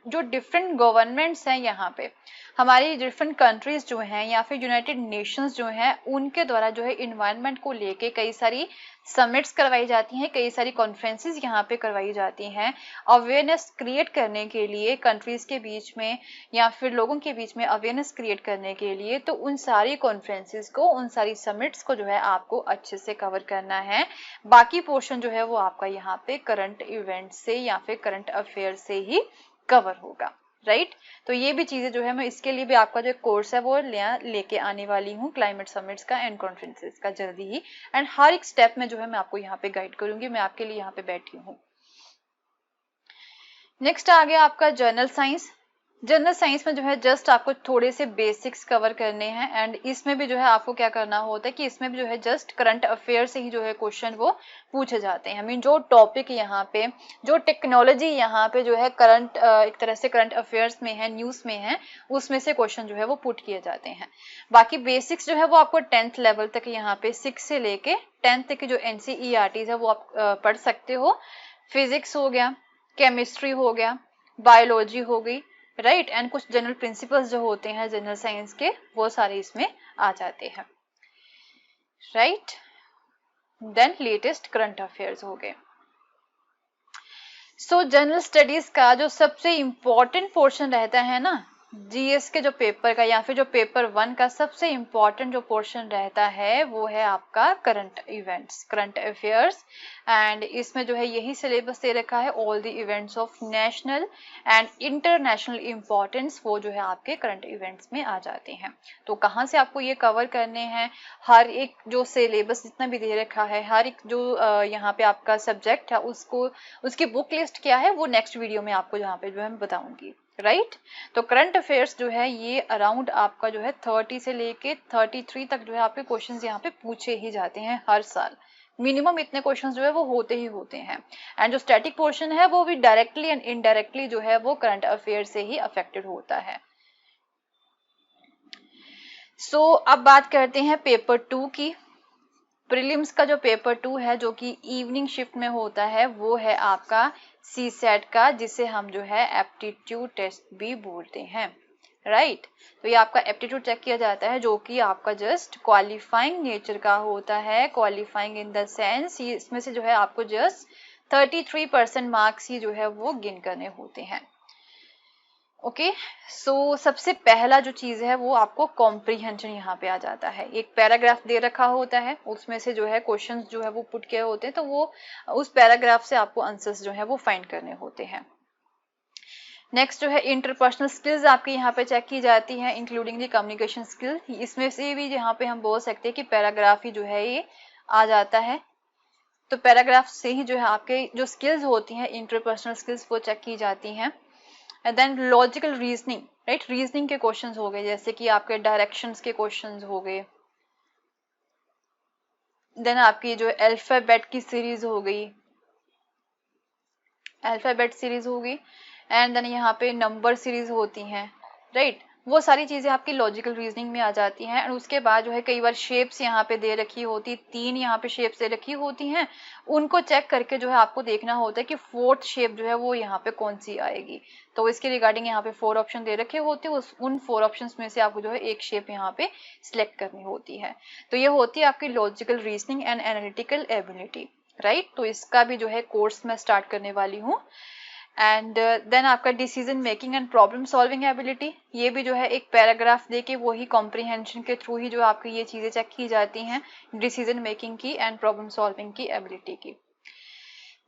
जो डिफरेंट गवर्नमेंट्स हैं, यहाँ पे हमारी डिफरेंट कंट्रीज जो हैं या फिर यूनाइटेड नेशंस जो हैं उनके द्वारा जो है इन्वायरमेंट को लेके कई सारी समिट्स करवाई जाती हैं, कई सारी कॉन्फ्रेंसेस यहाँ पे करवाई जाती हैं अवेयरनेस क्रिएट करने के लिए, कंट्रीज के बीच में या फिर लोगों के बीच में अवेयरनेस क्रिएट करने के लिए। तो उन सारी कॉन्फ्रेंसेस को, उन सारी समिट्स को जो है आपको अच्छे से कवर करना है। बाकी पोर्शन जो है वो आपका यहाँ पे करंट इवेंट से या फिर करंट अफेयर से ही कवर होगा, राइट। तो ये भी चीजें जो है मैं इसके लिए भी आपका जो कोर्स है वो लेके आने वाली हूँ, क्लाइमेट समिट्स का एंड कॉन्फ्रेंसेस का जल्दी ही। एंड हर एक स्टेप में जो है मैं आपको यहाँ पे गाइड करूंगी, मैं आपके लिए यहाँ पे बैठी हूँ। नेक्स्ट आ गया आपका जर्नल साइंस। जनरल साइंस में जो है जस्ट आपको थोड़े से बेसिक्स कवर करने हैं, एंड इसमें भी जो है आपको क्या करना होता है कि इसमें भी जो है जस्ट करंट अफेयर से ही जो है क्वेश्चन वो पूछे जाते हैं। आई मीन जो टॉपिक यहाँ पे, जो टेक्नोलॉजी यहाँ पे जो है करंट एक तरह से करंट अफेयर्स में है, न्यूज में है, उसमें से क्वेश्चन जो है वो पुट किए जाते हैं। बाकी बेसिक्स जो है वो आपको 10th लेवल तक यहाँ पे 6 से लेके 10th तक की जो NCERT है वो आप पढ़ सकते हो। फिजिक्स हो गया, केमिस्ट्री हो गया, बायोलॉजी हो गई, राइट, एंड कुछ जनरल प्रिंसिपल्स जो होते हैं जनरल साइंस के वो सारे इसमें आ जाते हैं, right. Then latest current affairs हो गए। सो जनरल स्टडीज का जो सबसे इंपॉर्टेंट पोर्शन रहता है ना, जीएस के जो पेपर का या फिर जो पेपर 1 का सबसे इंपॉर्टेंट जो पोर्शन रहता है वो है आपका current events, current affairs. And इसमें जो है यही सिलेबस दे रखा है, all the events of national and international importance, वो जो है आपके करंट इवेंट्स में आ जाते हैं। तो कहाँ से आपको ये कवर करने हैं, हर एक जो सिलेबस जितना भी दे रखा है, हर एक जो यहाँ पे आपका सब्जेक्ट है उसको, उसकी बुक लिस्ट क्या है वो नेक्स्ट वीडियो में आपको यहाँ पे जो है मैं बताऊंगी, राइट। तो करंट अफेयर्स जो है ये अराउंड आपका जो है 30 से लेके 33 तक जो है आपके क्वेश्चंस यहाँ पे पूछे ही जाते हैं हर साल। मिनिमम इतने क्वेश्चंस जो है वो होते ही होते हैं। एंड जो स्टैटिक पोर्शन है वो भी डायरेक्टली एंड इनडायरेक्टली जो है वो करंट अफेयर से ही अफेक्टेड होता है। सो अब बात करते हैं पेपर 2 की। प्रीलिम्स का जो पेपर 2 है जो कि इवनिंग शिफ्ट में होता है वो है आपका CSAT का, जिसे हम जो है एप्टीट्यूड टेस्ट भी बोलते हैं, राइट। तो ये आपका एप्टीट्यूड चेक किया जाता है जो कि आपका जस्ट क्वालिफाइंग नेचर का होता है। क्वालिफाइंग इन द सेंस इसमें से जो है आपको जस्ट 33% मार्क्स ही जो है वो गिन करने होते हैं। ओके, सो सबसे पहला जो चीज है वो आपको कॉम्प्रीहेंशन यहाँ पे आ जाता है। एक पैराग्राफ दे रखा होता है, उसमें से जो है क्वेश्चंस जो है वो पुट किए होते हैं, तो वो उस पैराग्राफ से आपको आंसर्स जो है वो फाइंड करने होते हैं। नेक्स्ट जो है इंटरपर्सनल स्किल्स आपकी यहाँ पे चेक की जाती है, इंक्लूडिंग दी कम्युनिकेशन स्किल। इसमें से भी यहाँ पे हम बोल सकते हैं कि पैराग्राफ ही जो है ये आ जाता है। तो पैराग्राफ से ही जो है आपके जो स्किल्स होती हैं, इंटरपर्सनल स्किल्स, वो चेक की जाती हैं। And then logical reasoning, right, reasoning के क्वेश्चंस हो गए, जैसे कि आपके डायरेक्शंस के क्वेश्चंस हो गए। देन आपकी जो अल्फाबेट की सीरीज हो गई, अल्फाबेट सीरीज होगी। एंड देन यहाँ पे नंबर सीरीज होती हैं, राइट। वो सारी चीजें आपकी लॉजिकल रीजनिंग में आ जाती हैं। एंड उसके बाद जो है कई बार शेप्स यहाँ पे दे रखी होती, 3 यहाँ पे शेप्स दे रखी होती हैं, उनको चेक करके जो है आपको देखना होता है कि 4th शेप जो है वो यहाँ पे कौन सी आएगी। तो इसके रिगार्डिंग यहाँ पे 4 ऑप्शन दे रखे होते हैं, उन 4 ऑप्शन में से आपको जो है एक शेप यहाँ पे सिलेक्ट करनी होती है। तो ये होती है आपकी logical reasoning and analytical ability, right. तो इसका भी जो है कोर्स मैं स्टार्ट करने वाली हूँ। एंड देन आपका decision making and problem solving ability, ये भी जो है एक पैराग्राफ देके वही कॉम्प्रीहेंशन के थ्रू ही जो आपकी ये चीजें चेक की जाती हैं, डिसीजन मेकिंग की एंड प्रॉब्लम सॉल्विंग की एबिलिटी की।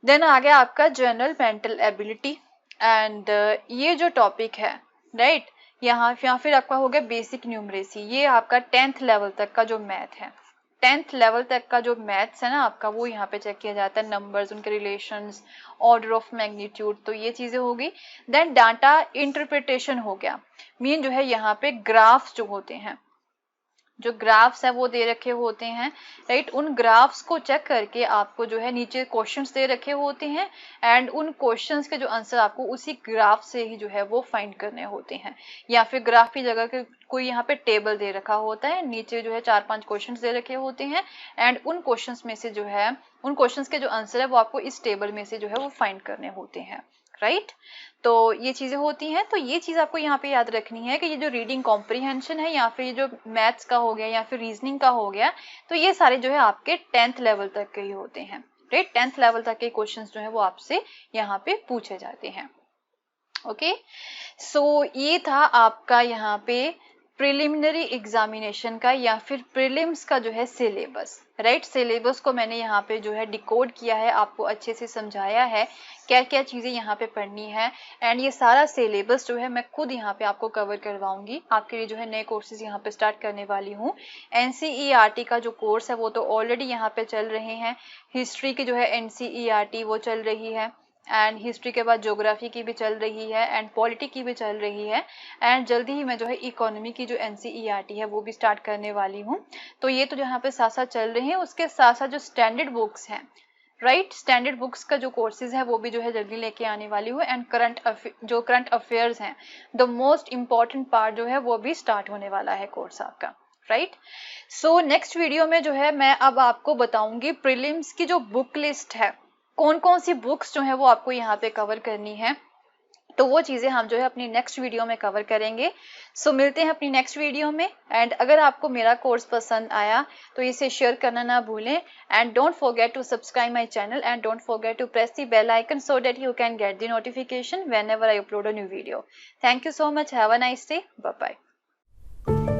देन आ गया आपका जनरल मेंटल एबिलिटी। एंड ये जो टॉपिक है, राइट, यहाँ फिर आपका हो गया बेसिक न्यूमरेसी। ये आपका 10th लेवल तक का जो मैथ है, 10th लेवल तक का जो मैथ्स है ना आपका, वो यहाँ पे चेक किया जाता है। नंबर्स, उनके रिलेशंस, ऑर्डर ऑफ मैग्नीट्यूड, तो ये चीजें होगी। देन डाटा इंटरप्रिटेशन हो गया, मीन जो है यहाँ पे ग्राफ्स जो होते हैं, जो ग्राफ्स है वो दे रखे होते हैं, राइट। उन ग्राफ्स को चेक करके आपको जो है नीचे क्वेश्चंस दे रखे होते हैं, एंड उन क्वेश्चंस के जो आंसर आपको उसी ग्राफ से ही जो है वो फाइंड करने होते हैं। या फिर ग्राफ की जगह के कोई यहाँ पे टेबल दे रखा होता है, नीचे जो है 4-5 क्वेश्चंस दे रखे होते हैं, एंड उन क्वेश्चंस में से जो है, उन क्वेश्चंस के जो आंसर है वो आपको इस टेबल में से जो है वो फाइंड करने होते हैं, राइट। तो ये चीजें होती हैं। तो ये चीज आपको यहाँ पे याद रखनी है कि ये जो रीडिंग कॉम्प्रीहेंशन है या फिर ये जो मैथ्स का हो गया या फिर रीजनिंग का हो गया, तो ये सारे जो है आपके 10th लेवल तक के ही होते हैं, राइट। 10th लेवल तक के क्वेश्चंस जो है वो आपसे यहाँ पे पूछे जाते हैं। ओके, सो ये था आपका यहाँ पे प्रिलिमिनरी एग्जामिनेशन का या फिर प्रीलिम्स का जो है सिलेबस, राइट। सिलेबस को मैंने यहाँ पे जो है डिकोड किया है, आपको अच्छे से समझाया है क्या क्या चीजें यहाँ पे पढ़नी है। एंड ये सारा सिलेबस जो है मैं खुद यहाँ पे आपको कवर करवाऊंगी। आपके लिए जो है नए कोर्सेज यहाँ पे स्टार्ट करने वाली हूँ। NCERT का जो कोर्स है वो तो ऑलरेडी यहाँ पे चल रहे हैं। हिस्ट्री की जो है NCERT वो चल रही है, एंड हिस्ट्री के बाद ज्योग्राफी की भी चल रही है एंड पॉलिटी की भी चल रही है एंड जल्दी ही मैं जो है इकोनॉमी की जो एनसीईआरटी है वो भी स्टार्ट करने वाली हूँ। तो ये तो जहाँ पे साथ साथ चल रहे हैं, उसके साथ साथ जो स्टैंडर्ड बुक्स हैं, राइट, स्टैंडर्ड बुक्स का जो कोर्सेज है वो भी जो है जल्दी लेके आने वाली हूँ एंड करंट अफेयर्स हैं, द मोस्ट इम्पॉर्टेंट पार्ट जो है वो भी स्टार्ट होने वाला है कोर्स आपका, राइट। सो नेक्स्ट वीडियो में जो है मैं अब आपको बताऊंगी प्रीलिम्स की जो बुक लिस्ट है, कौन कौन सी बुक्स जो है वो आपको यहाँ पे कवर करनी है, तो वो चीजें हम जो है अपनी नेक्स्ट वीडियो में कवर करेंगे। सो मिलते हैं अपनी नेक्स्ट वीडियो में एंड अगर आपको मेरा कोर्स पसंद आया तो इसे शेयर करना ना भूलें and don't forget to subscribe my channel and don't forget to press the bell icon so that you can get the notification whenever I upload a new video. Thank you so much. Have a nice day. Bye bye.